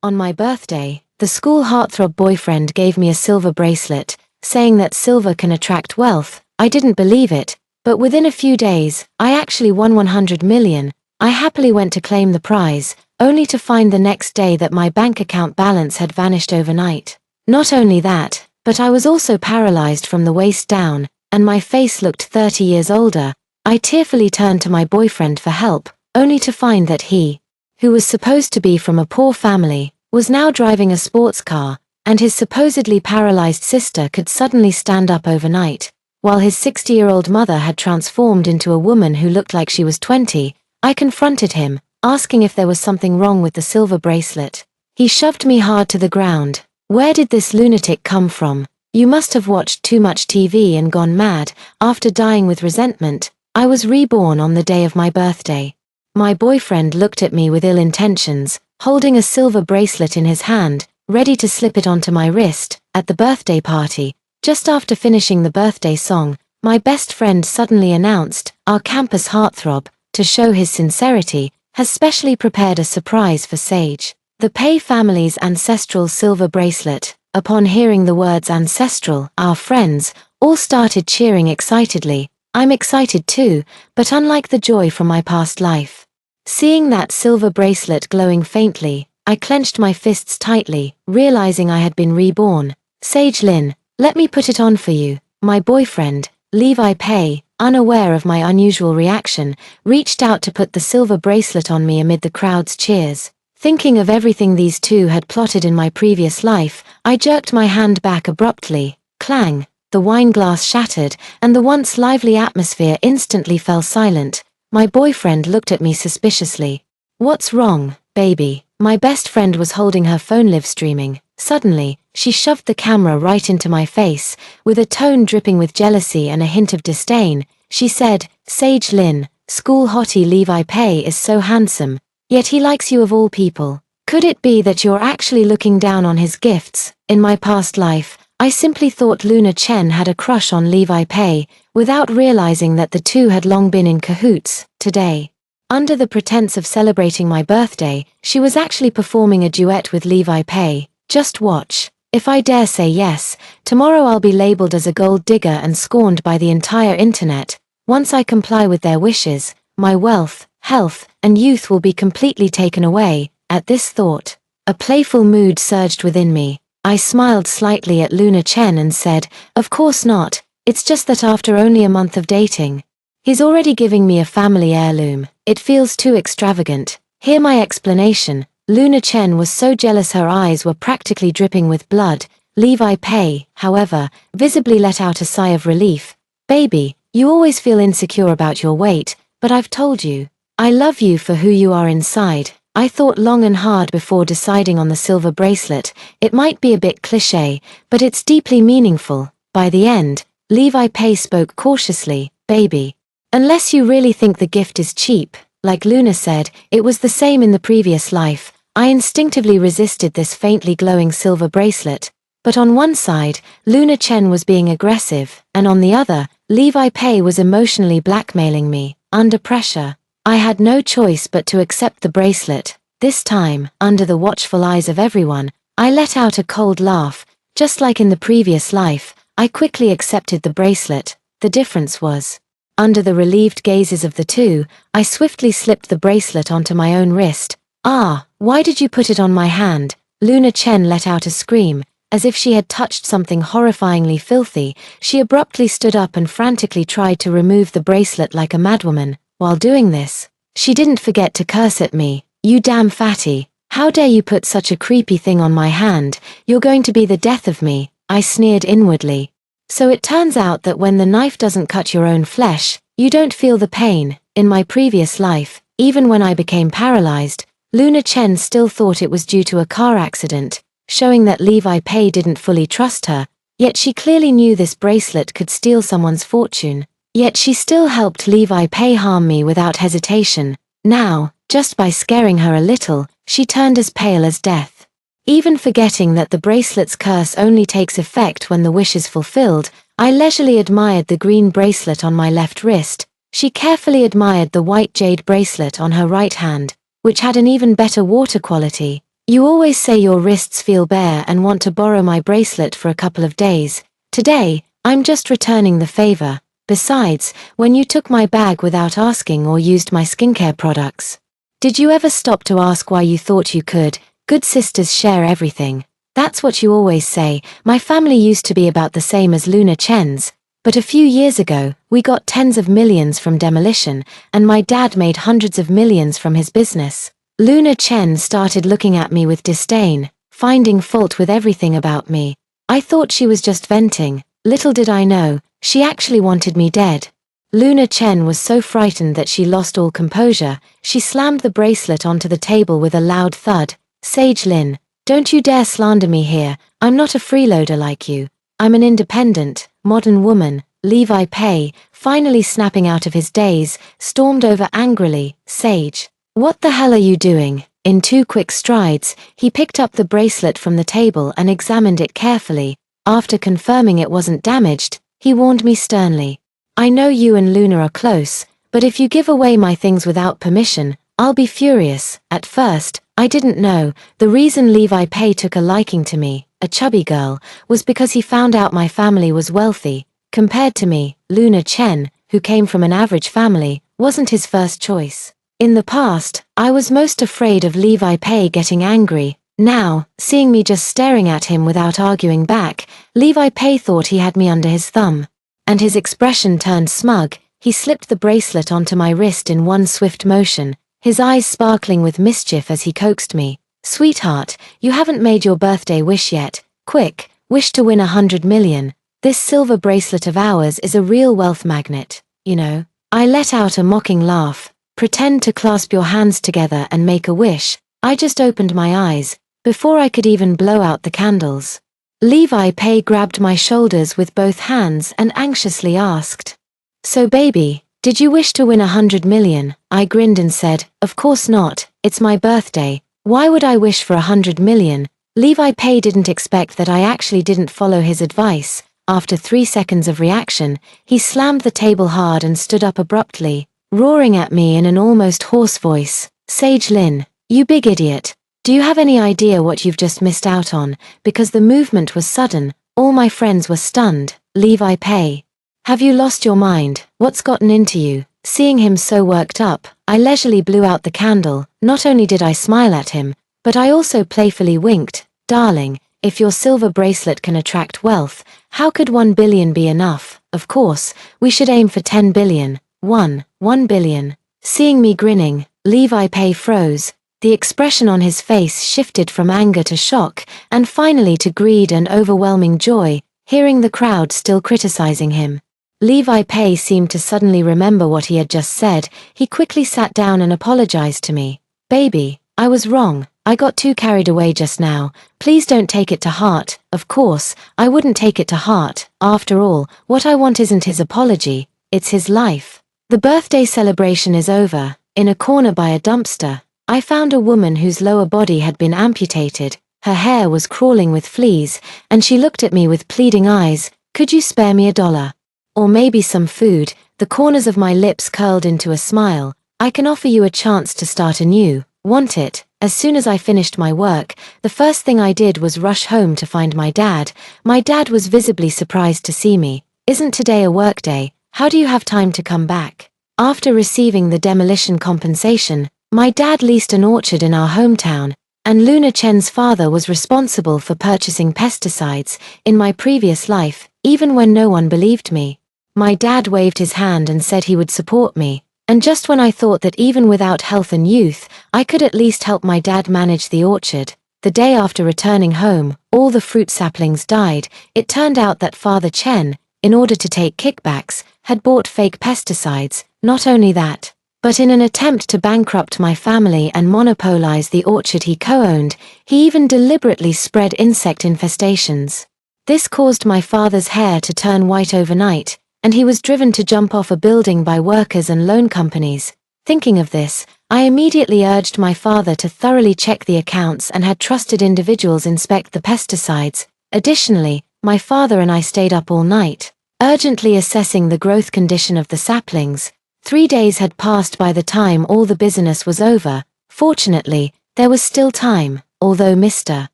On my birthday, the school heartthrob boyfriend gave me a silver bracelet, saying that silver can attract wealth. I didn't believe it, but within a few days, I actually won 100 million. I happily went to claim the prize, only to find the next day that my bank account balance had vanished overnight. Not only that, but I was also paralyzed from the waist down, and my face looked 30 years older. I tearfully turned to my boyfriend for help, only to find that he, who was supposed to be from a poor family, was now driving a sports car, and his supposedly paralyzed sister could suddenly stand up overnight. While his 60-year-old mother had transformed into a woman who looked like she was 20, I confronted him, asking if there was something wrong with the silver bracelet. He shoved me hard to the ground. "Where did this lunatic come from? You must have watched too much TV and gone mad." After dying with resentment, I was reborn on the day of my birthday. My boyfriend looked at me with ill intentions, holding a silver bracelet in his hand, ready to slip it onto my wrist. At the birthday party, just after finishing the birthday song, my best friend suddenly announced, "Our campus heartthrob, to show his sincerity, has specially prepared a surprise for Sage, the Pei family's ancestral silver bracelet." Upon hearing the words ancestral, our friends all started cheering excitedly. I'm excited too, but unlike the joy from my past life. Seeing that silver bracelet glowing faintly, I clenched my fists tightly, realizing I had been reborn. "Sage Lin, let me put it on for you." My boyfriend, Levi Pei, unaware of my unusual reaction, reached out to put the silver bracelet on me amid the crowd's cheers. Thinking of everything these two had plotted in my previous life, I jerked my hand back abruptly. Clang! The wine glass shattered, and the once lively atmosphere instantly fell silent. My boyfriend looked at me suspiciously. "What's wrong, baby?" My best friend was holding her phone live streaming. Suddenly, she shoved the camera right into my face. With a tone dripping with jealousy and a hint of disdain, she said, "Sage Lin, school hottie Levi Pei is so handsome, yet he likes you of all people. Could it be that you're actually looking down on his gifts?" In my past life, I simply thought Luna Chen had a crush on Levi Pei, without realizing that the two had long been in cahoots. Today, under the pretense of celebrating my birthday, she was actually performing a duet with Levi Pei. Just watch. If I dare say yes, tomorrow I'll be labeled as a gold digger and scorned by the entire internet. Once I comply with their wishes, my wealth, health, and youth will be completely taken away. At this thought, a playful mood surged within me. I smiled slightly at Luna Chen and said, "Of course not, it's just that after only a month of dating, he's already giving me a family heirloom. It feels too extravagant." Hear my explanation. Luna Chen was so jealous her eyes were practically dripping with blood. Levi Pei, however, visibly let out a sigh of relief. "Baby, you always feel insecure about your weight, but I've told you, I love you for who you are inside." I thought long and hard before deciding on the silver bracelet. It might be a bit cliché, but it's deeply meaningful. By the end, Levi Pei spoke cautiously, "Baby, unless you really think the gift is cheap," like Luna said, it was the same in the previous life. I instinctively resisted this faintly glowing silver bracelet. But on one side, Luna Chen was being aggressive, and on the other, Levi Pei was emotionally blackmailing me. Under pressure, I had no choice but to accept the bracelet. This time, under the watchful eyes of everyone, I let out a cold laugh. Just like in the previous life, I quickly accepted the bracelet. The difference was, under the relieved gazes of the two, I swiftly slipped the bracelet onto my own wrist. "Ah, why did you put it on my hand?" Luna Chen let out a scream. As if she had touched something horrifyingly filthy, she abruptly stood up and frantically tried to remove the bracelet like a madwoman. While doing this, she didn't forget to curse at me. "You damn fatty. How dare you put such a creepy thing on my hand? You're going to be the death of me." I sneered inwardly. So it turns out that when the knife doesn't cut your own flesh, you don't feel the pain. In my previous life, even when I became paralyzed, Luna Chen still thought it was due to a car accident, showing that Levi Pei didn't fully trust her, yet she clearly knew this bracelet could steal someone's fortune. Yet she still helped Levi Pei harm me without hesitation. Now, just by scaring her a little, she turned as pale as death. Even forgetting that the bracelet's curse only takes effect when the wish is fulfilled, I leisurely admired the green bracelet on my left wrist. She carefully admired the white jade bracelet on her right hand, which had an even better water quality. You always say your wrists feel bare and want to borrow my bracelet for a couple of days. Today, I'm just returning the favor. Besides, when you took my bag without asking or used my skincare products, did you ever stop to ask why you thought you could? Good sisters share everything. That's what you always say. My family used to be about the same as Luna Chen's, but a few years ago, we got tens of millions from demolition, and my dad made hundreds of millions from his business. Luna Chen started looking at me with disdain, finding fault with everything about me. I thought she was just venting. Little did I know, she actually wanted me dead. Luna Chen was so frightened that she lost all composure. She slammed the bracelet onto the table with a loud thud. Sage Lin, don't you dare slander me here. I'm not a freeloader like you. I'm an independent, modern woman. Levi Pei, finally snapping out of his daze, stormed over angrily. Sage, what the hell are you doing? In 2 quick strides, he picked up the bracelet from the table and examined it carefully. After confirming it wasn't damaged, he warned me sternly. I know you and Luna are close, but if you give away my things without permission, I'll be furious. At first, I didn't know. The reason Levi Pei took a liking to me, a chubby girl, was because he found out my family was wealthy. Compared to me, Luna Chen, who came from an average family, wasn't his first choice. In the past, I was most afraid of Levi Pei getting angry. Now, seeing me just staring at him without arguing back, Levi Pei thought he had me under his thumb. And his expression turned smug. He slipped the bracelet onto my wrist in one swift motion, his eyes sparkling with mischief as he coaxed me. Sweetheart, you haven't made your birthday wish yet. Quick, wish to win 100 million. This silver bracelet of ours is a real wealth magnet, you know. I let out a mocking laugh. Pretend to clasp your hands together and make a wish. I just opened my eyes, before I could even blow out the candles. Levi Pei grabbed my shoulders with both hands and anxiously asked, So baby, did you wish to win 100 million? I grinned and said, Of course not, it's my birthday. Why would I wish for 100 million? Levi Pei didn't expect that I actually didn't follow his advice. After 3 seconds of reaction, he slammed the table hard and stood up abruptly, roaring at me in an almost hoarse voice. Sage Lin, you big idiot. Do you have any idea what you've just missed out on? Because the movement was sudden, all my friends were stunned. Levi Pei, have you lost your mind? What's gotten into you? Seeing him so worked up, I leisurely blew out the candle. Not only did I smile at him, but I also playfully winked. Darling, if your silver bracelet can attract wealth, how could 1 billion be enough? Of course, we should aim for 10 billion. 1 billion. Seeing me grinning, Levi Pei froze. The expression on his face shifted from anger to shock, and finally to greed and overwhelming joy, hearing the crowd still criticizing him. Levi Pei seemed to suddenly remember what he had just said. He quickly sat down and apologized to me. Baby, I was wrong. I got too carried away just now. Please don't take it to heart. Of course, I wouldn't take it to heart. After all, what I want isn't his apology, it's his life. The birthday celebration is over. In a corner by a dumpster, I found a woman whose lower body had been amputated. Her hair was crawling with fleas, and she looked at me with pleading eyes. Could you spare me $1? Or maybe some food? The corners of my lips curled into a smile. I can offer you a chance to start anew. Want it? As soon as I finished my work, the first thing I did was rush home to find my dad. My dad was visibly surprised to see me. Isn't today a work day? How do you have time to come back? After receiving the demolition compensation, my dad leased an orchard in our hometown, and Luna Chen's father was responsible for purchasing pesticides. In my previous life, even when no one believed me, my dad waved his hand and said he would support me. And just when I thought that even without health and youth, I could at least help my dad manage the orchard, the day after returning home, all the fruit saplings died. It turned out that Father Chen, in order to take kickbacks, had bought fake pesticides. Not only that, but in an attempt to bankrupt my family and monopolize the orchard he co-owned, he even deliberately spread insect infestations. This caused my father's hair to turn white overnight, and he was driven to jump off a building by workers and loan companies. Thinking of this, I immediately urged my father to thoroughly check the accounts and had trusted individuals inspect the pesticides. Additionally, my father and I stayed up all night, urgently assessing the growth condition of the saplings. 3 days had passed by the time all the business was over. Fortunately, there was still time. although Mr.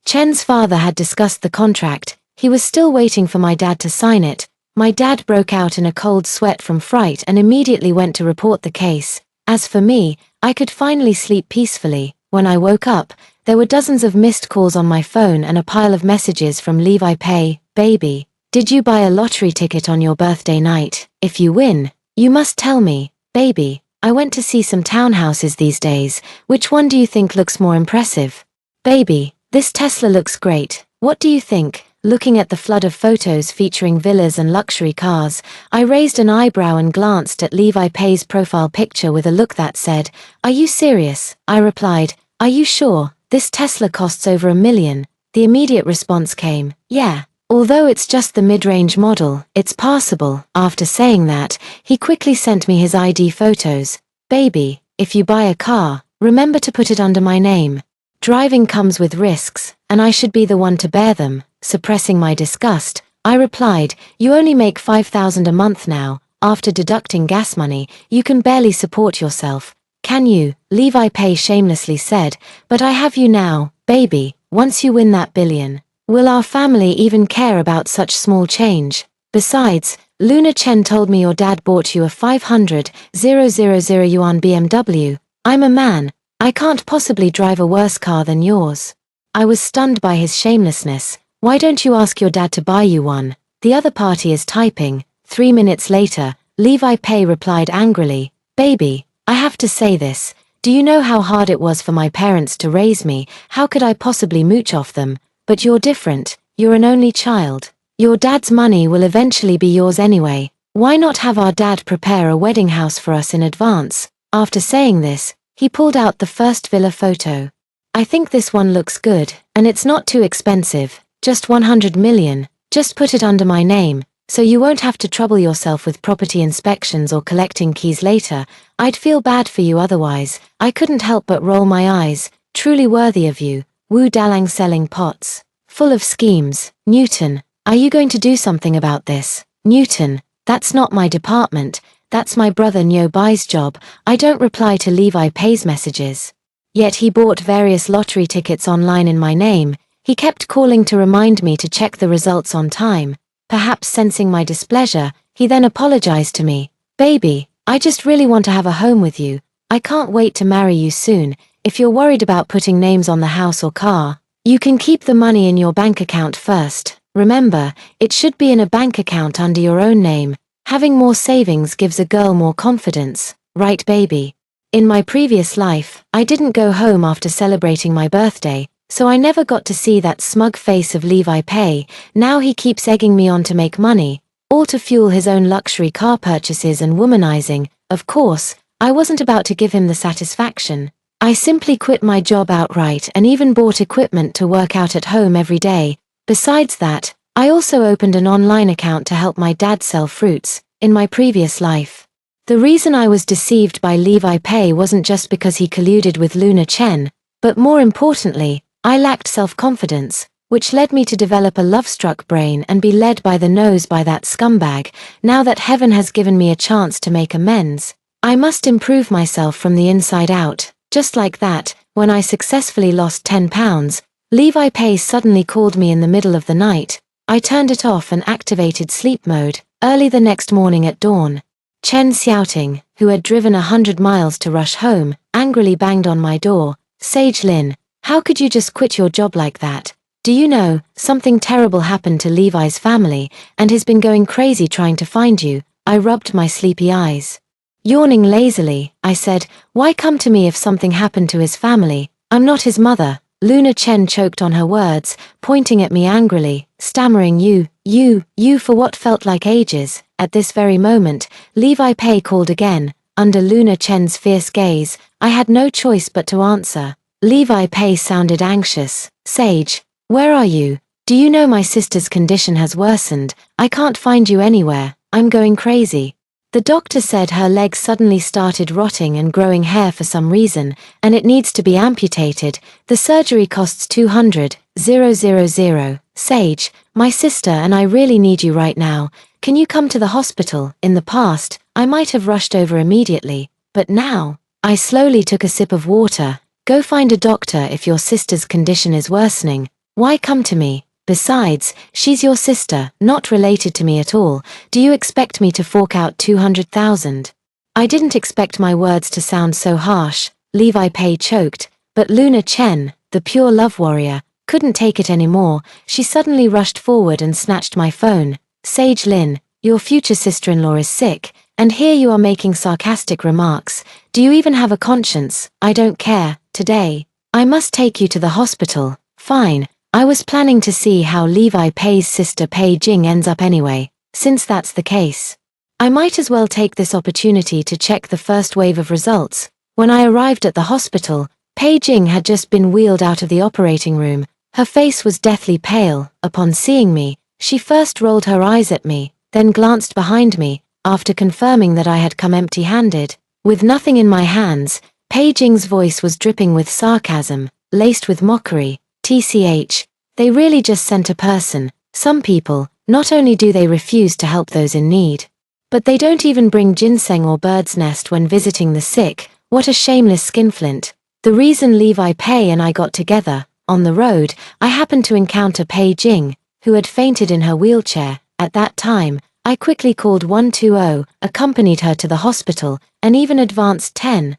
Chen's father had discussed the contract, he was still waiting for my dad to sign it. My dad broke out in a cold sweat from fright and immediately went to report the case. As for me, I could finally sleep peacefully. When I woke up, there were dozens of missed calls on my phone and a pile of messages from Levi Pei. Baby, did you buy a lottery ticket on your birthday night? If you win, you must tell me. Baby, I went to see some townhouses these days. Which one do you think looks more impressive? Baby, this Tesla looks great. What do you think? Looking at the flood of photos featuring villas and luxury cars, I raised an eyebrow and glanced at Levi Pei's profile picture with a look that said, "Are you serious?" I replied, "Are you sure? This Tesla costs over $1 million. The immediate response came, "Yeah. Although it's just the mid-range model, it's passable." After saying that, he quickly sent me his ID photos. Baby, if you buy a car, remember to put it under my name. Driving comes with risks, and I should be the one to bear them. Suppressing my disgust, I replied, "You only make $5,000 a month now. After deducting gas money, you can barely support yourself. Can you?" Levi Pei shamelessly said, "But I have you now, baby. Once you win that billion, will our family even care about such small change? Besides, Luna Chen told me your dad bought you a 500,000 yuan BMW. I'm a man. I can't possibly drive a worse car than yours." I was stunned by his shamelessness. "Why don't you ask your dad to buy you one? The other party is typing." 3 minutes later, Levi Pei replied angrily, "Baby, I have to say this. Do you know how hard it was for my parents to raise me? How could I possibly mooch off them? But you're different. You're an only child. Your dad's money will eventually be yours anyway. Why not have our dad prepare a wedding house for us in advance?" After saying this, he pulled out the first villa photo. "I think this one looks good, and it's not too expensive. Just 100 million. Just put it under my name, so you won't have to trouble yourself with property inspections or collecting keys later. I'd feel bad for you otherwise." I couldn't help but roll my eyes. "Truly worthy of you. Wu Dalang selling pots. Full of schemes. Newton, are you going to do something about this?" "Newton, that's not my department. That's my brother Nyo Bai's job." I don't reply to Levi Pei's messages. Yet he bought various lottery tickets online in my name. He kept calling to remind me to check the results on time. Perhaps sensing my displeasure, he then apologized to me. "Baby, I just really want to have a home with you. I can't wait to marry you soon. If you're worried about putting names on the house or car, you can keep the money in your bank account first. Remember, it should be in a bank account under your own name. Having more savings gives a girl more confidence, right baby?" In my previous life, I didn't go home after celebrating my birthday, so I never got to see that smug face of Levi Pei. Now he keeps egging me on to make money, all to fuel his own luxury car purchases and womanizing. Of course, I wasn't about to give him the satisfaction. I simply quit my job outright and even bought equipment to work out at home every day. Besides that, I also opened an online account to help my dad sell fruits. In my previous life, the reason I was deceived by Levi Pei wasn't just because he colluded with Luna Chen, but more importantly, I lacked self-confidence, which led me to develop a love-struck brain and be led by the nose by that scumbag. Now that heaven has given me a chance to make amends, I must improve myself from the inside out. Just like that, when I successfully lost 10 pounds, Levi Pei suddenly called me in the middle of the night. I turned it off and activated sleep mode. Early the next morning at dawn, Chen Xiaoting, who had driven 100 miles to rush home, angrily banged on my door. "Sage Lin, how could you just quit your job like that? Do you know, something terrible happened to Levi's family, and he's been going crazy trying to find you." I rubbed my sleepy eyes. Yawning lazily, I said, "Why come to me if something happened to his family? I'm not his mother." Luna Chen choked on her words, pointing at me angrily, stammering you for what felt like ages. At this very moment, Levi Pei called again. Under Luna Chen's fierce gaze, I had no choice but to answer. Levi Pei sounded anxious. "Sage, where are you? Do you know my sister's condition has worsened? I can't find you anywhere. I'm going crazy." The doctor said her leg suddenly started rotting and growing hair for some reason, and it needs to be amputated. The surgery costs 200,000. "Sage, my sister and I really need you right now. Can you come to the hospital?" In the past, I might have rushed over immediately, but now, I slowly took a sip of water. Go find a doctor if your sister's condition is worsening. Why come to me? Besides, she's your sister, not related to me at all. Do you expect me to fork out 200,000? I didn't expect my words to sound so harsh. Levi Pei choked, but Luna Chen, the pure love warrior, couldn't take it anymore. She suddenly rushed forward and snatched my phone. Sage Lin, your future sister-in-law is sick, and here you are making sarcastic remarks. Do you even have a conscience? I don't care. Today, I must take you to the hospital. Fine. I was planning to see how Levi Pei's sister Pei Jing ends up anyway. Since that's the case, I might as well take this opportunity to check the first wave of results. When I arrived at the hospital, Pei Jing had just been wheeled out of the operating room. Her face was deathly pale. Upon seeing me, she first rolled her eyes at me, then glanced behind me, after confirming that I had come empty-handed. With nothing in my hands, Pei Jing's voice was dripping with sarcasm, laced with mockery. TCH, they really just sent a person. Some people, not only do they refuse to help those in need, but they don't even bring ginseng or bird's nest when visiting the sick. What a shameless skinflint. The reason Levi Pei and I got together, on the road, I happened to encounter Pei Jing, who had fainted in her wheelchair. At that time, I quickly called 120, accompanied her to the hospital, and even advanced 10,000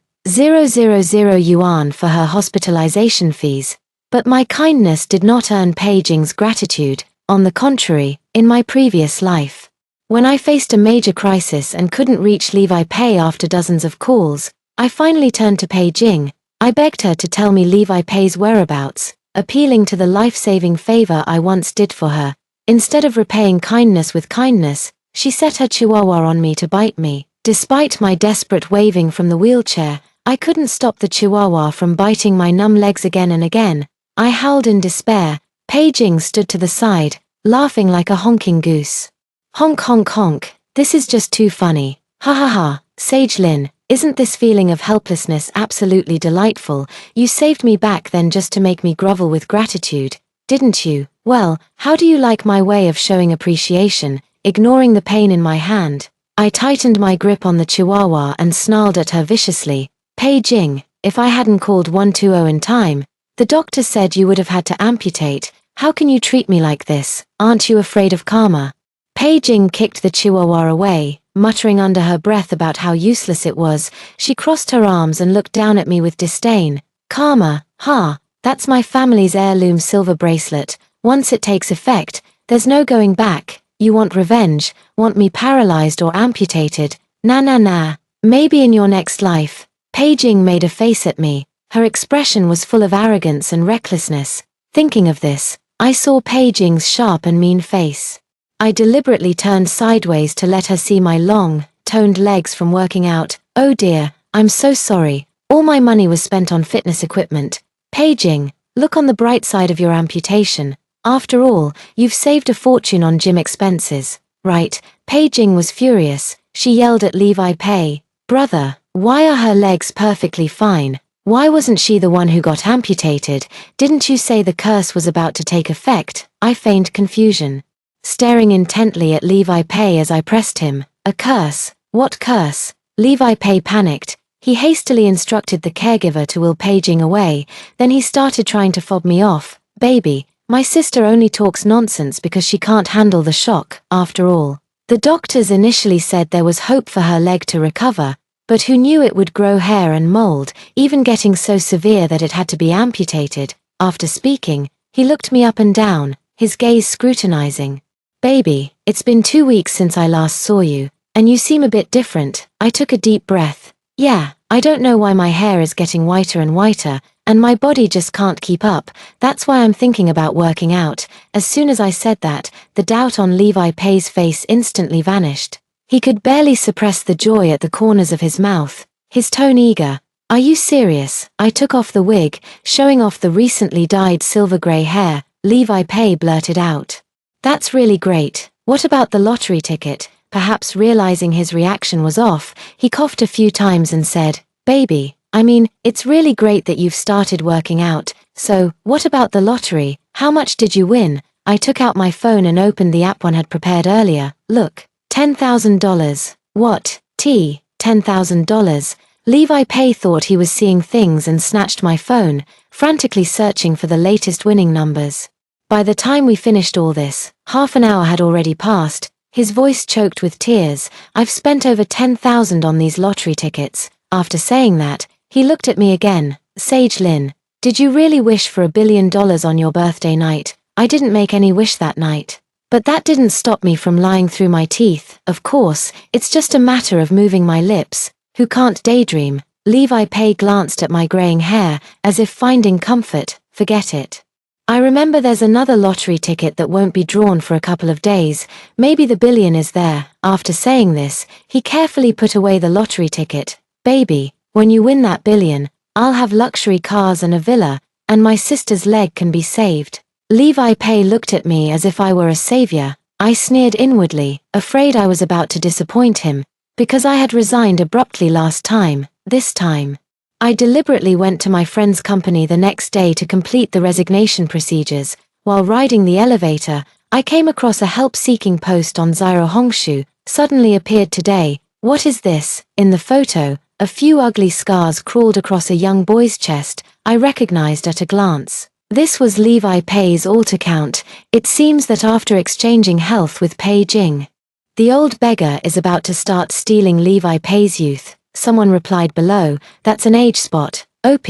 yuan for her hospitalization fees. But my kindness did not earn Pei Jing's gratitude. On the contrary, in my previous life, when I faced a major crisis and couldn't reach Levi Pei after dozens of calls, I finally turned to Pei Jing. I begged her to tell me Levi Pei's whereabouts, appealing to the life-saving favor I once did for her. Instead of repaying kindness with kindness, she set her chihuahua on me to bite me. Despite my desperate waving from the wheelchair, I couldn't stop the chihuahua from biting my numb legs again and again. I howled in despair. Pei Jing stood to the side, laughing like a honking goose. Honk honk honk, this is just too funny. Ha ha ha, Sage Lin, isn't this feeling of helplessness absolutely delightful? You saved me back then just to make me grovel with gratitude, didn't you? Well, how do you like my way of showing appreciation? Ignoring the pain in my hand, I tightened my grip on the chihuahua and snarled at her viciously. Pei Jing, if I hadn't called 120 in time, the doctor said you would have had to amputate. How can you treat me like this? Aren't you afraid of karma? Pei Jing kicked the chihuahua away, muttering under her breath about how useless it was. She crossed her arms and looked down at me with disdain. Karma, ha, that's my family's heirloom silver bracelet. Once it takes effect, there's no going back. You want revenge, want me paralyzed or amputated? Nah nah nah, maybe in your next life. Pei Jing made a face at me. Her expression was full of arrogance and recklessness. Thinking of this, I saw Pei Jing's sharp and mean face. I deliberately turned sideways to let her see my long, toned legs from working out. Oh dear, I'm so sorry. All my money was spent on fitness equipment. Pei Jing, look on the bright side of your amputation. After all, you've saved a fortune on gym expenses, right? Pei Jing was furious. She yelled at Levi Pei. Brother, why are her legs perfectly fine? Why wasn't she the one who got amputated? Didn't you say the curse was about to take effect? I feigned confusion, staring intently at Levi Pei as I pressed him. A curse? What curse? Levi Pei panicked. He hastily instructed the caregiver to wheel Pei Jing away, then he started trying to fob me off. Baby, my sister only talks nonsense because she can't handle the shock. After all, the doctors initially said there was hope for her leg to recover, but who knew it would grow hair and mold, even getting so severe that it had to be amputated. After speaking, he looked me up and down, his gaze scrutinizing. Baby, it's been 2 weeks since I last saw you, and you seem a bit different. I took a deep breath. Yeah, I don't know why my hair is getting whiter and whiter, and my body just can't keep up. That's why I'm thinking about working out. As soon as I said that, the doubt on Levi Pei's face instantly vanished. He could barely suppress the joy at the corners of his mouth, his tone eager. Are you serious? I took off the wig, showing off the recently dyed silver gray hair. Levi Pei blurted out. That's really great. What about the lottery ticket? Perhaps realizing his reaction was off, he coughed a few times and said, Baby, I mean, it's really great that you've started working out. So, what about the lottery? How much did you win? I took out my phone and opened the app one had prepared earlier. Look. $10,000. What? $10,000. Levi Pei thought he was seeing things and snatched my phone, frantically searching for the latest winning numbers. By the time we finished all this, half an hour had already passed, his voice choked with tears. I've spent over 10,000 on these lottery tickets. After saying that, he looked at me again. Sage Lin, did you really wish for $1 billion on your birthday night? I didn't make any wish that night. But that didn't stop me from lying through my teeth. Of course, it's just a matter of moving my lips. Who can't daydream? Levi Pei glanced at my graying hair, as if finding comfort. Forget it. I remember there's another lottery ticket that won't be drawn for a couple of days. Maybe the billion is there. After saying this, he carefully put away the lottery ticket. Baby, when you win that billion, I'll have luxury cars and a villa, and my sister's leg can be saved. Levi Pei looked at me as if I were a savior. I sneered inwardly, afraid I was about to disappoint him, because I had resigned abruptly last time. This time, I deliberately went to my friend's company the next day to complete the resignation procedures. While riding the elevator, I came across a help-seeking post on Zairo Hongshu. Suddenly appeared today. What is this? In the photo, a few ugly scars crawled across a young boy's chest. I recognized at a glance. This was Levi Pei's alt account. It seems that after exchanging health with Pei Jing, the old beggar is about to start stealing Levi Pei's youth. Someone replied below, that's an age spot. OP,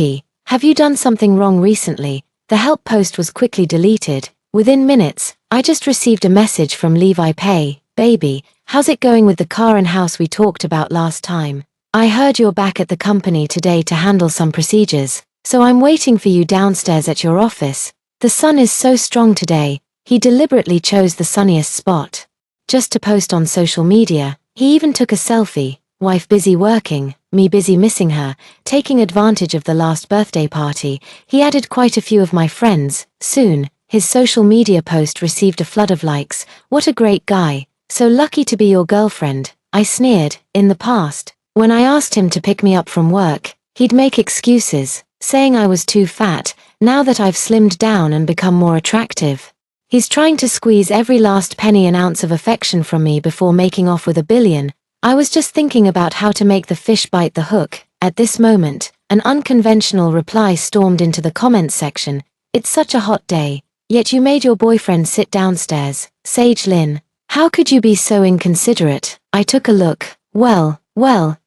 have you done something wrong recently? The help post was quickly deleted. Within minutes, I just received a message from Levi Pei. Baby, how's it going with the car and house we talked about last time? I heard you're back at the company today to handle some procedures, so I'm waiting for you downstairs at your office. The sun is so strong today. He deliberately chose the sunniest spot, just to post on social media. He even took a selfie. Wife busy working, me busy missing her, taking advantage of the last birthday party. He added quite a few of my friends. Soon, his social media post received a flood of likes. What a great guy. So lucky to be your girlfriend. I sneered. In the past, when I asked him to pick me up from work, he'd make excuses, saying I was too fat. Now that I've slimmed down and become more attractive, he's trying to squeeze every last penny and ounce of affection from me before making off with $1 billion. I was just thinking about how to make the fish bite the hook. At this moment, an unconventional reply stormed into the comments section. It's such a hot day, yet you made your boyfriend sit downstairs. Sage Lin, how could you be so inconsiderate? I took a look. Well,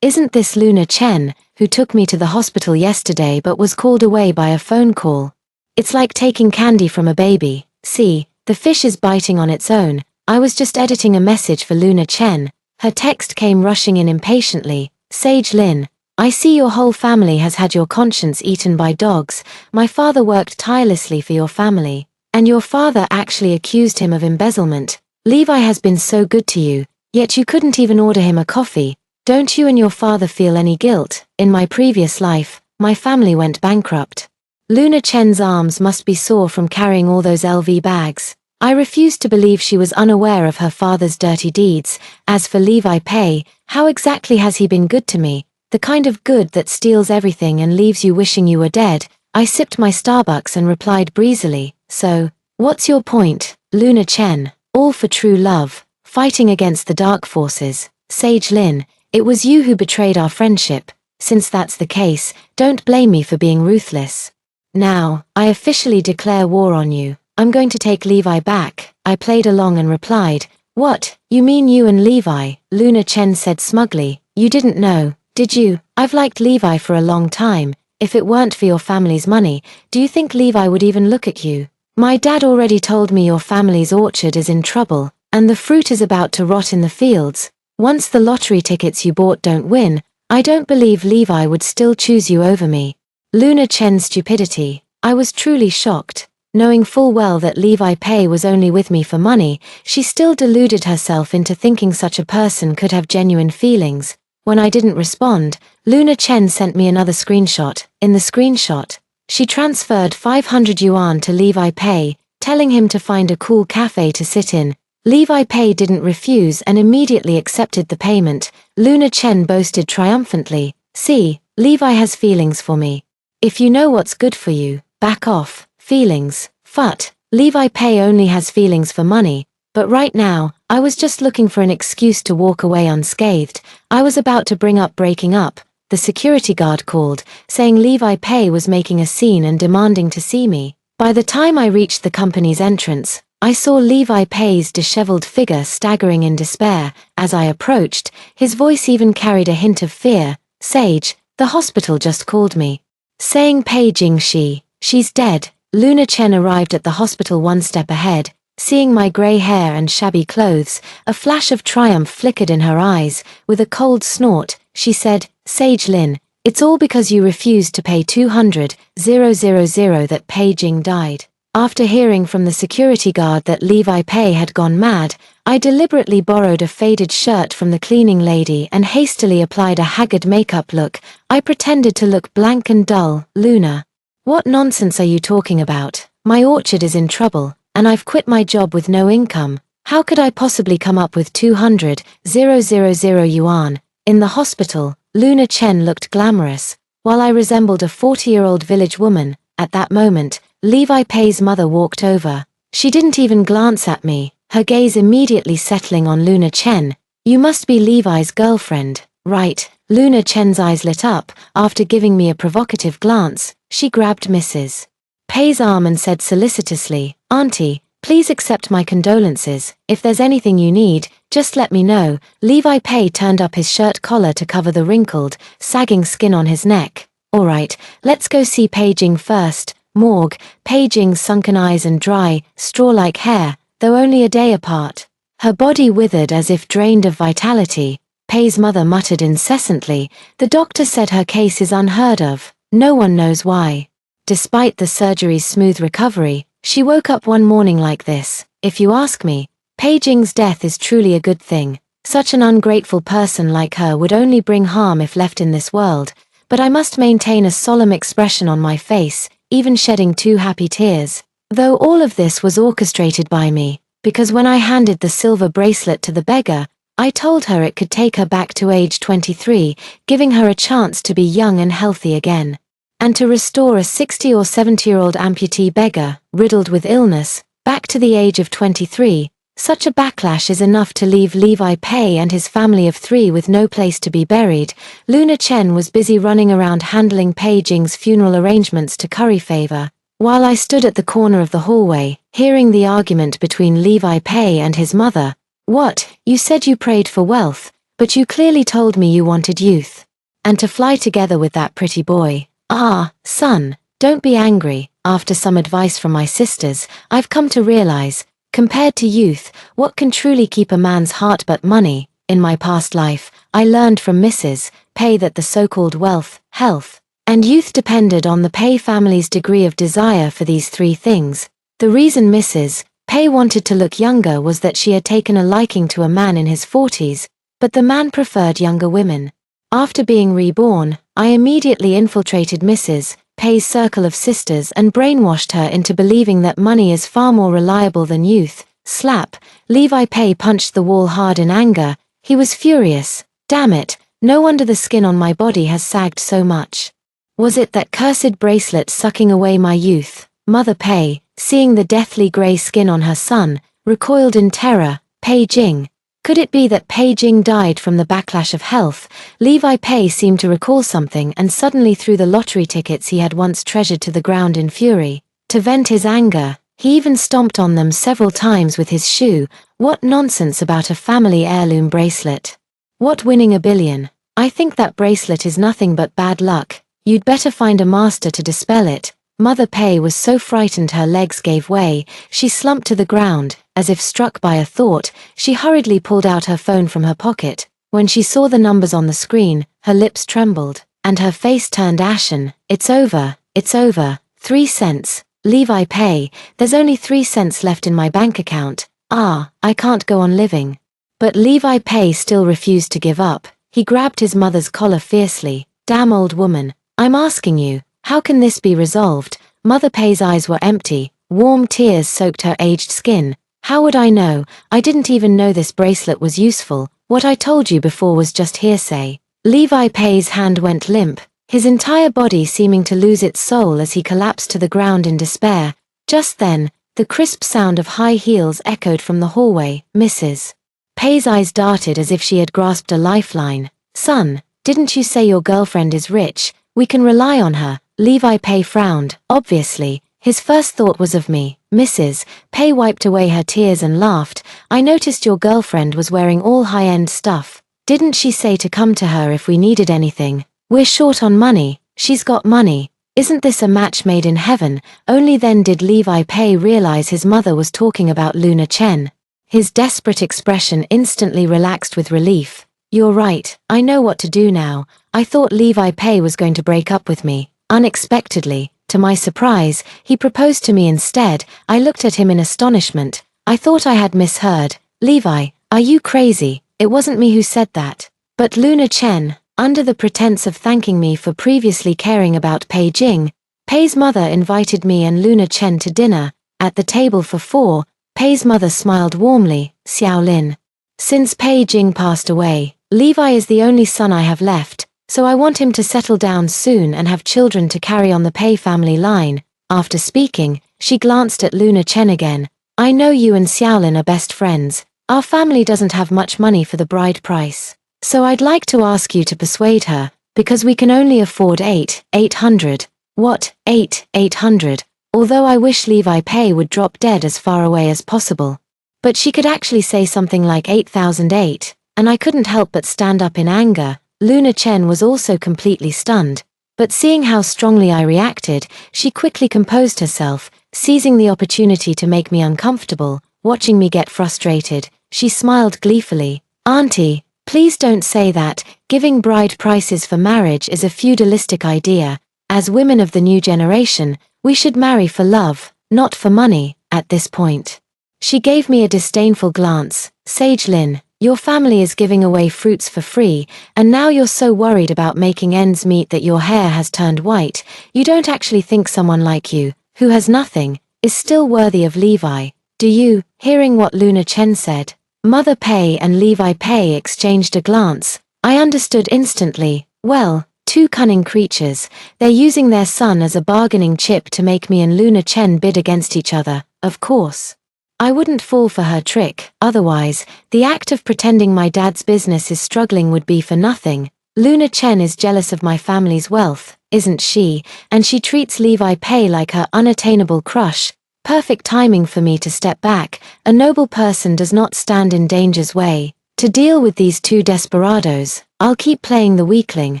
isn't this Luna Chen, who took me to the hospital yesterday but was called away by a phone call? It's like taking candy from a baby. See, the fish is biting on its own. I was just editing a message for Luna Chen. Her text came rushing in impatiently. Sage Lin, I see your whole family has had your conscience eaten by dogs. My father worked tirelessly for your family, and your father actually accused him of embezzlement. Levi has been so good to you, yet you couldn't even order him a coffee. Don't you and your father feel any guilt? In my previous life, my family went bankrupt. Luna Chen's arms must be sore from carrying all those LV bags. I refused to believe she was unaware of her father's dirty deeds. As for Levi Pei, how exactly has he been good to me? The kind of good that steals everything and leaves you wishing you were dead. I sipped my Starbucks and replied breezily, so, what's your point, Luna Chen? All for true love, fighting against the dark forces. Sage Lin, it was you who betrayed our friendship. Since that's the case, don't blame me for being ruthless. Now, I officially declare war on you. I'm going to take Levi back. I played along and replied, what, you mean you and Levi? Luna Chen said smugly, you didn't know, did you? I've liked Levi for a long time. If it weren't for your family's money, do you think Levi would even look at you? My dad already told me your family's orchard is in trouble, and the fruit is about to rot in the fields. Once the lottery tickets you bought don't win, I don't believe Levi would still choose you over me. Luna Chen's stupidity. I was truly shocked. Knowing full well that Levi Pei was only with me for money, she still deluded herself into thinking such a person could have genuine feelings. When I didn't respond, Luna Chen sent me another screenshot. In the screenshot, she transferred 500 yuan to Levi Pei, telling him to find a cool cafe to sit in. Levi Pei didn't refuse and immediately accepted the payment. Luna Chen boasted triumphantly, see, Levi has feelings for me. If you know what's good for you, back off. Feelings, phut. Levi Pei only has feelings for money, but right now, I was just looking for an excuse to walk away unscathed. I was about to bring up breaking up, the security guard called, saying Levi Pei was making a scene and demanding to see me. By the time I reached the company's entrance, I saw Levi Pei's disheveled figure staggering in despair. As I approached, his voice even carried a hint of fear. "Sage, the hospital just called me, saying Pei Jingxi, she's dead." Luna Chen arrived at the hospital one step ahead. Seeing my grey hair and shabby clothes, a flash of triumph flickered in her eyes. With a cold snort, she said, "Sage Lin, it's all because you refused to pay 200,000 that Pei Jing died." After hearing from the security guard that Levi Pei had gone mad, I deliberately borrowed a faded shirt from the cleaning lady and hastily applied a haggard makeup look. I pretended to look blank and dull. "Luna, what nonsense are you talking about? My orchard is in trouble, and I've quit my job with no income. How could I possibly come up with 200,000 yuan? In the hospital, Luna Chen looked glamorous, while I resembled a 40-year-old village woman. At that moment, Levi Pei's mother walked over. She didn't even glance at me, her gaze immediately settling on Luna Chen. "You must be Levi's girlfriend, right?" Luna Chen's eyes lit up. After giving me a provocative glance, she grabbed Mrs. Pei's arm and said solicitously, "Auntie, please accept my condolences. If there's anything you need, just let me know." Levi Pei turned up his shirt collar to cover the wrinkled, sagging skin on his neck. "All right, let's go see Pei Jing first." Morgue. Pei Jing's sunken eyes and dry, straw-like hair, though only a day apart. Her body withered as if drained of vitality. Pei's mother muttered incessantly, "The doctor said her case is unheard of. No one knows why." Despite the surgery's smooth recovery, she woke up one morning like this. If you ask me, Pei Jing's death is truly a good thing. Such an ungrateful person like her would only bring harm if left in this world, but I must maintain a solemn expression on my face, even shedding 2 happy tears. Though all of this was orchestrated by me, because when I handed the silver bracelet to the beggar, I told her it could take her back to age 23, giving her a chance to be young and healthy again. And to restore a 60 or 70-year-old amputee beggar, riddled with illness, back to the age of 23, such a backlash is enough to leave Levi Pei and his family of 3 with no place to be buried. Luna Chen was busy running around handling Pei Jing's funeral arrangements to curry favor, while I stood at the corner of the hallway, hearing the argument between Levi Pei and his mother. "What, you said you prayed for wealth, but you clearly told me you wanted youth. And to fly together with that pretty boy. Ah, son, don't be angry. After some advice from my sisters, I've come to realize, compared to youth, what can truly keep a man's heart but money? In my past life, I learned from Mrs. Pei that the so-called wealth, health, and youth depended on the Pei family's degree of desire for these 3 things. The reason Mrs. Pei wanted to look younger was that she had taken a liking to a man in his 40s, but the man preferred younger women. After being reborn, I immediately infiltrated Mrs. Pei's circle of sisters and brainwashed her into believing that money is far more reliable than youth. Slap. Levi Pei punched the wall hard in anger. He was furious. Damn it, no wonder the skin on my body has sagged so much. Was it that cursed bracelet sucking away my youth? Mother Pei, seeing the deathly grey skin on her son, recoiled in terror. Pei Jing. Could it be that Pei Jing died from the backlash of health? Levi Pei seemed to recall something and suddenly threw the lottery tickets he had once treasured to the ground in fury. To vent his anger, he even stomped on them several times with his shoe. What nonsense about a family heirloom bracelet. What winning a billion? I think that bracelet is nothing but bad luck. You'd better find a master to dispel it. Mother Pei was so frightened her legs gave way. She slumped to the ground. As if struck by a thought, she hurriedly pulled out her phone from her pocket. When she saw the numbers on the screen, her lips trembled, and her face turned ashen. It's over. 3 cents. Levi Pei, there's only 3 cents left in my bank account. Ah, I can't go on living. But Levi Pei still refused to give up. He grabbed his mother's collar fiercely. Damn old woman, I'm asking you, how can this be resolved? Mother Pei's eyes were empty. Warm tears soaked her aged skin. How would I know? I didn't even know this bracelet was useful. What I told you before was just hearsay. Levi Pei's hand went limp, his entire body seeming to lose its soul as he collapsed to the ground in despair. Just then, the crisp sound of high heels echoed from the hallway. Mrs. Pei's eyes darted as if she had grasped a lifeline. "Son, Didn't you say your girlfriend is rich? We can rely on her." Levi Pei frowned, obviously. His first thought was of me. Mrs. Pei wiped away her tears and laughed. "I noticed your girlfriend was wearing all high-end stuff. Didn't she say to come to her if we needed anything? We're short on money. She's got money. Isn't this a match made in heaven?" Only then did Levi Pei realize his mother was talking about Luna Chen. His desperate expression instantly relaxed with relief. "You're right, I know what to do now. I thought Levi Pei was going to break up with me." Unexpectedly, to my surprise, he proposed to me instead. I looked at him in astonishment. I thought I had misheard. "Levi, are you crazy? It wasn't me who said that." But Luna Chen, under the pretense of thanking me for previously caring about Pei Jing, Pei's mother invited me and Luna Chen to dinner. At the table for four, Pei's mother smiled warmly. "Xiao Lin. Since Pei Jing passed away, Levi is the only son I have left, so I want him to settle down soon and have children to carry on the Pei family line." After speaking, she glanced at Luna Chen again. "I know you and Xiaolin are best friends. Our family doesn't have much money for the bride price. So I'd like to ask you to persuade her, because we can only afford 800. What, 800? Although I wish Levi Pei would drop dead as far away as possible. But she could actually say something like 8008, and I couldn't help but stand up in anger. Luna Chen was also completely stunned, but seeing how strongly I reacted, she quickly composed herself, seizing the opportunity to make me uncomfortable. Watching me get frustrated, she smiled gleefully. "Auntie, please don't say that. Giving bride prices for marriage is a feudalistic idea. As women of the new generation, we should marry for love, not for money." At this point, she gave me a disdainful glance. "Sage Lin, your family is giving away fruits for free, and now you're so worried about making ends meet that your hair has turned white. You don't actually think someone like you, who has nothing, is still worthy of Levi, do you?" Hearing what Luna Chen said, Mother Pei and Levi Pei exchanged a glance. I understood instantly. Well, two cunning creatures. They're using their son as a bargaining chip to make me and Luna Chen bid against each other. Of course, I wouldn't fall for her trick. Otherwise, the act of pretending my dad's business is struggling would be for nothing. Luna Chen is jealous of my family's wealth, isn't she? And she treats Levi Pei like her unattainable crush. Perfect timing for me to step back. A noble person does not stand in danger's way. To deal with these two desperados, I'll keep playing the weakling.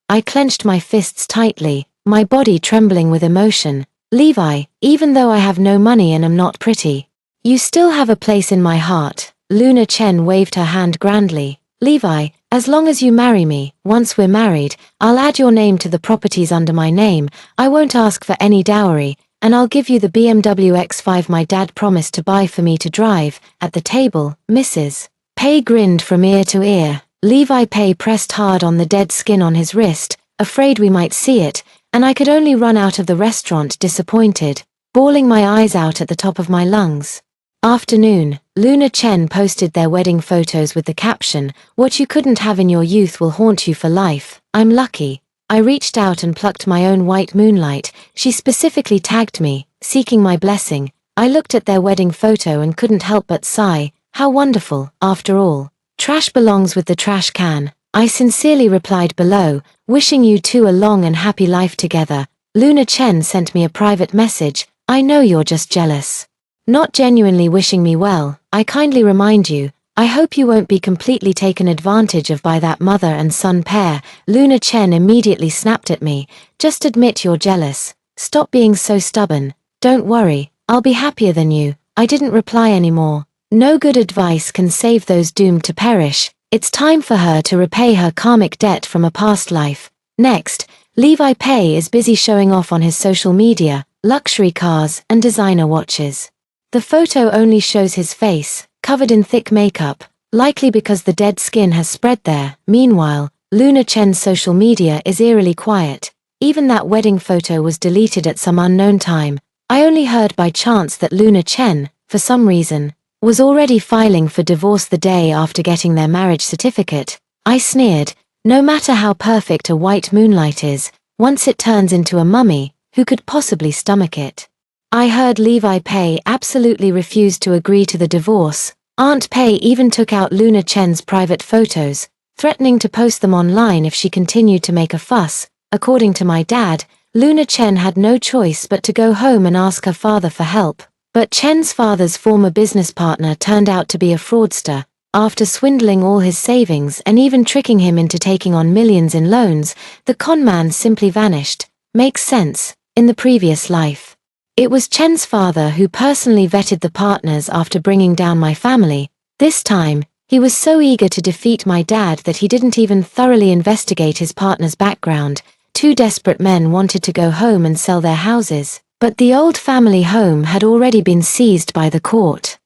I clenched my fists tightly, my body trembling with emotion. "Levi, even though I have no money and am not pretty, you still have a place in my heart." Luna Chen waved her hand grandly. "Levi, as long as you marry me, once we're married, I'll add your name to the properties under my name. I won't ask for any dowry, and I'll give you the BMW X5 my dad promised to buy for me to drive." At the table, Mrs. Pei grinned from ear to ear. Levi Pei pressed hard on the dead skin on his wrist, afraid we might see it, and I could only run out of the restaurant disappointed, bawling my eyes out at the top of my lungs. Afternoon, Luna Chen posted their wedding photos with the caption, "What you couldn't have in your youth will haunt you for life." I'm lucky. I reached out and plucked my own white moonlight. She specifically tagged me, seeking my blessing. I looked at their wedding photo and couldn't help but sigh. How wonderful, after all. Trash belongs with the trash can. I sincerely replied below, wishing you two a long and happy life together. Luna Chen sent me a private message. "I know you're just jealous. Not genuinely wishing me well. I kindly remind you, I hope you won't be completely taken advantage of by that mother and son pair." Luna Chen immediately snapped at me. "Just admit you're jealous. Stop being so stubborn. Don't worry, I'll be happier than you." I didn't reply anymore. No good advice can save those doomed to perish. It's time for her to repay her karmic debt from a past life. Next, Levi Pei is busy showing off on his social media, luxury cars and designer watches. The photo only shows his face, covered in thick makeup, likely because the dead skin has spread there. Meanwhile, Luna Chen's social media is eerily quiet. Even that wedding photo was deleted at some unknown time. I only heard by chance that Luna Chen, for some reason, was already filing for divorce the day after getting their marriage certificate. I sneered. No matter how perfect a white moonlight is, once it turns into a mummy, who could possibly stomach it? I heard Levi Pei absolutely refused to agree to the divorce. Aunt Pei even took out Luna Chen's private photos. threatening to post them online if she continued to make a fuss. According to my dad, Luna Chen had no choice but to go home and ask her father for help. But Chen's father's former business partner turned out to be a fraudster. After swindling all his savings and even tricking him into taking on millions in loans, the con man simply vanished. Makes sense. In the previous life, it was Chen's father who personally vetted the partners after bringing down my family. This time, he was so eager to defeat my dad that he didn't even thoroughly investigate his partner's background. Two desperate men wanted to go home and sell their houses, but the old family home had already been seized by the court.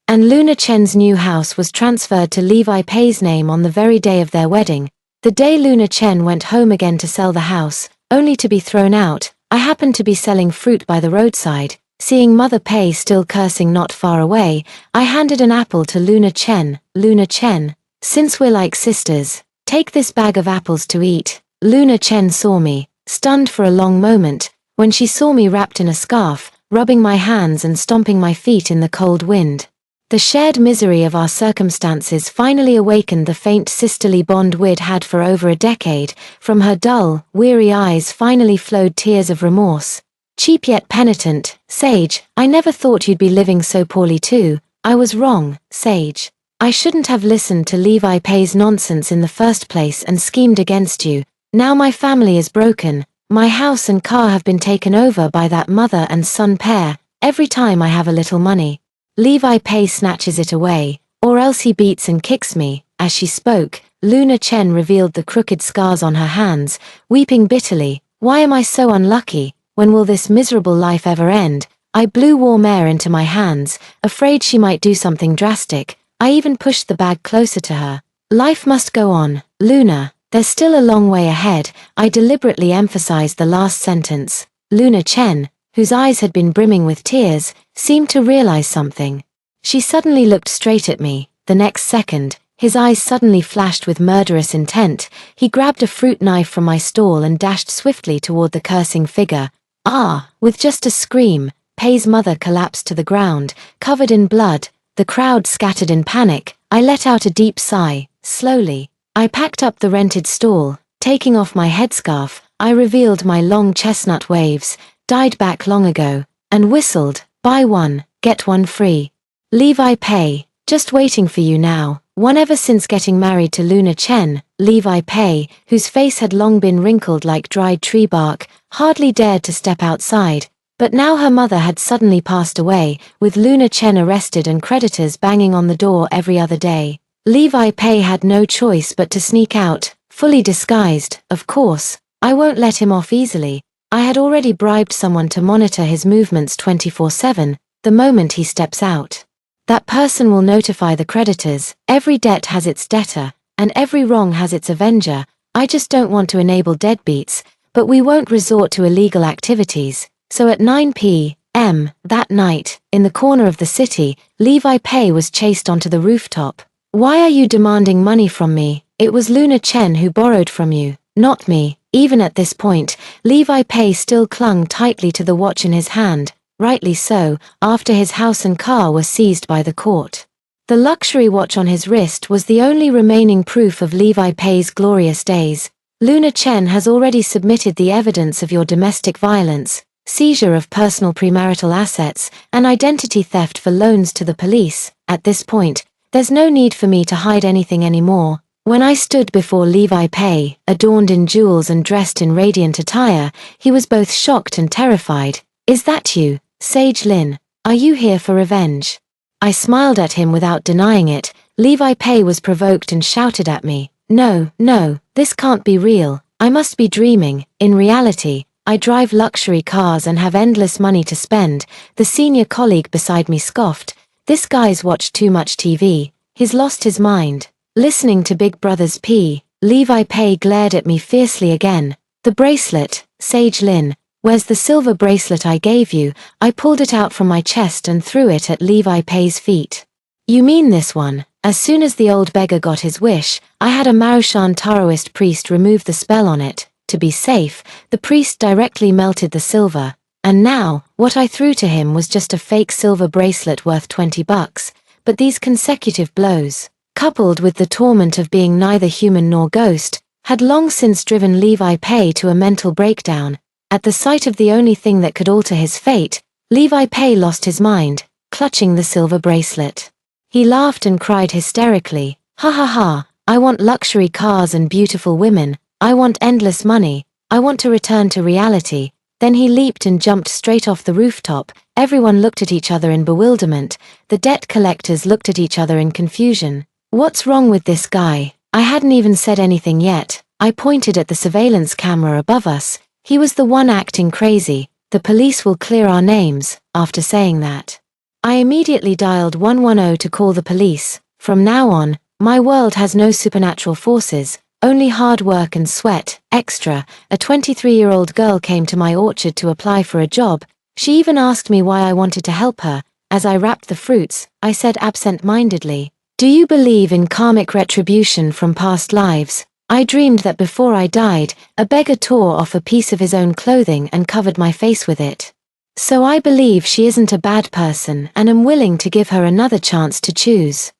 And Luna Chen's new house was transferred to Levi Pei's name on the very day of their wedding. The day Luna Chen went home again to sell the house, only to be thrown out, I happened to be selling fruit by the roadside. Seeing Mother Pei still cursing not far away, I handed an apple to Luna Chen. Luna Chen, since we're like sisters, take this bag of apples to eat. Luna Chen saw me, stunned for a long moment, when she saw me wrapped in a scarf, rubbing my hands and stomping my feet in the cold wind. The shared misery of our circumstances finally awakened the faint sisterly bond we'd had for over a decade. From her dull, weary eyes finally flowed tears of remorse. Cheap yet penitent. Sage, I never thought you'd be living so poorly too. I was wrong, Sage. I shouldn't have listened to Levi Pei's nonsense in the first place and schemed against you. Now my family is broken. My house and car have been taken over by that mother and son pair. Every time I have a little money, Levi Pei snatches it away, or else he beats and kicks me. As she spoke, Luna Chen revealed the crooked scars on her hands, weeping bitterly. Why am I so unlucky? When will this miserable life ever end? I blew warm air into my hands, afraid she might do something drastic. I even pushed the bag closer to her. Life must go on, Luna. There's still a long way ahead. I deliberately emphasized the last sentence. Luna Chen, whose eyes had been brimming with tears, seemed to realize something. She suddenly looked straight at me. The next second, his eyes suddenly flashed with murderous intent. He grabbed a fruit knife from my stall and dashed swiftly toward the cursing figure. Ah! With just a scream, Pei's mother collapsed to the ground, covered in blood. The crowd scattered in panic. I let out a deep sigh. Slowly, I packed up the rented stall. Taking off my headscarf, I revealed my long chestnut waves, dyed back long ago, and whistled, buy one, get one free. Levi Pei, just waiting for you now. One ever since getting married to Luna Chen, Levi Pei, whose face had long been wrinkled like dried tree bark, hardly dared to step outside. But now her mother had suddenly passed away, with Luna Chen arrested and creditors banging on the door every other day. Levi Pei had no choice but to sneak out, fully disguised, of course. I won't let him off easily. I had already bribed someone to monitor his movements 24/7, the moment he steps out. That person will notify the creditors. Every debt has its debtor, and every wrong has its avenger. I just don't want to enable deadbeats, but we won't resort to illegal activities. So at 9 p.m. that night, in the corner of the city, Levi Pei was chased onto the rooftop. Why are you demanding money from me? It was Luna Chen who borrowed from you, not me. Even at this point, Levi Pei still clung tightly to the watch in his hand, rightly so, after his house and car were seized by the court. The luxury watch on his wrist was the only remaining proof of Levi Pei's glorious days. Luna Chen has already submitted the evidence of your domestic violence, seizure of personal premarital assets, and identity theft for loans to the police. At this point, there's no need for me to hide anything anymore. When I stood before Levi Pei, adorned in jewels and dressed in radiant attire, he was both shocked and terrified. Is that you, Sage Lin? Are you here for revenge? I smiled at him without denying it. Levi Pei was provoked and shouted at me. No, this can't be real. I must be dreaming. In reality, I drive luxury cars and have endless money to spend. The senior colleague beside me scoffed. This guy's watched too much TV. He's lost his mind. Listening to Big Brother's P, Levi Pei glared at me fiercely again. The bracelet, Sage Lin, where's the silver bracelet I gave you? I pulled it out from my chest and threw it at Levi Pei's feet. You mean this one? As soon as the old beggar got his wish, I had a Marushan Taoist priest remove the spell on it. To be safe, the priest directly melted the silver. And now, what I threw to him was just a fake silver bracelet worth $20. But these consecutive blows. coupled with the torment of being neither human nor ghost, had long since driven Levi Pei to a mental breakdown. At the sight of the only thing that could alter his fate, Levi Pei lost his mind, clutching the silver bracelet. He laughed and cried hysterically, "Ha ha ha, I want luxury cars and beautiful women, I want endless money, I want to return to reality." Then he leaped and jumped straight off the rooftop. Everyone looked at each other in bewilderment. The debt collectors looked at each other in confusion. What's wrong with this guy? I hadn't even said anything yet. I pointed at the surveillance camera above us. He was the one acting crazy. The police will clear our names. After saying that, I immediately dialed 110 to call the police. From now on, my world has no supernatural forces, only hard work and sweat. Extra, a 23-year-old girl came to my orchard to apply for a job. She even asked me why I wanted to help her. As I wrapped the fruits, I said absent-mindedly, "Do you believe in karmic retribution from past lives? I dreamed that before I died, a beggar tore off a piece of his own clothing and covered my face with it. So I believe she isn't a bad person and am willing to give her another chance to choose."